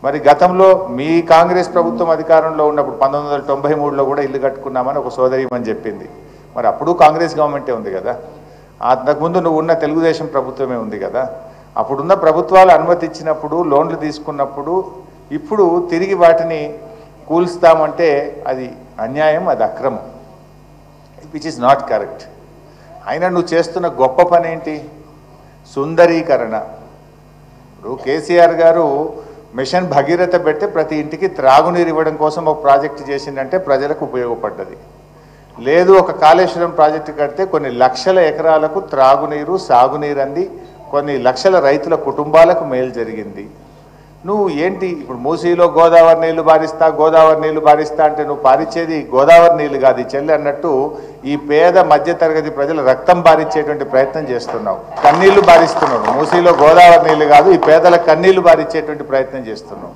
మరి గతంలో మీ కాంగ్రెస్ ప్రభుత్వం అధికారంలో ఉన్నప్పుడు 1993లో కూడా ఇల్లు కట్టుకున్నామని ఒక సోదరిమని చెప్పింది. మరి అప్పుడు కాంగ్రెస్ గవర్నమెంటే ఉంది కదా, అంతకుముందు నువ్వు ఉన్న తెలుగుదేశం ప్రభుత్వమే ఉంది కదా. అప్పుడున్న ప్రభుత్వాలు అనుమతి ఇచ్చినప్పుడు లోన్లు తీసుకున్నప్పుడు ఇప్పుడు తిరిగి వాటిని కూల్స్తామంటే అది అన్యాయం, అది అక్రమం, విచ్ ఈజ్ నాట్ కరెక్ట్. అయినా నువ్వు చేస్తున్న గొప్ప పని ఏంటి? సుందరీకరణ. ఇప్పుడు కేసీఆర్ గారు మిషన్ భగీరథ పెడితే ప్రతి ఇంటికి త్రాగునీరు ఇవ్వడం కోసం ఒక ప్రాజెక్టు చేసిందంటే ప్రజలకు ఉపయోగపడ్డది. లేదు ఒక కాళేశ్వరం ప్రాజెక్టు కడితే కొన్ని లక్షల ఎకరాలకు త్రాగునీరు సాగునీరు అంది, కొన్ని లక్షల రైతుల కుటుంబాలకు మేలు జరిగింది. నువ్వు ఏంటి ఇప్పుడు మూసీలో గోదావరి నీళ్లు బారిస్తా అంటే నువ్వు పారిచ్చేది గోదావరి నీళ్లు కాదు చెల్లి అన్నట్టు ఈ పేద మధ్యతరగతి ప్రజల రక్తం బారిచ్చేటువంటి ప్రయత్నం చేస్తున్నావు, కన్నీళ్లు బారిస్తున్నావు. మూసీలో గోదావరి నీళ్లు కాదు, ఈ పేదల కన్నీళ్లు బారిచ్చేటువంటి ప్రయత్నం చేస్తున్నావు.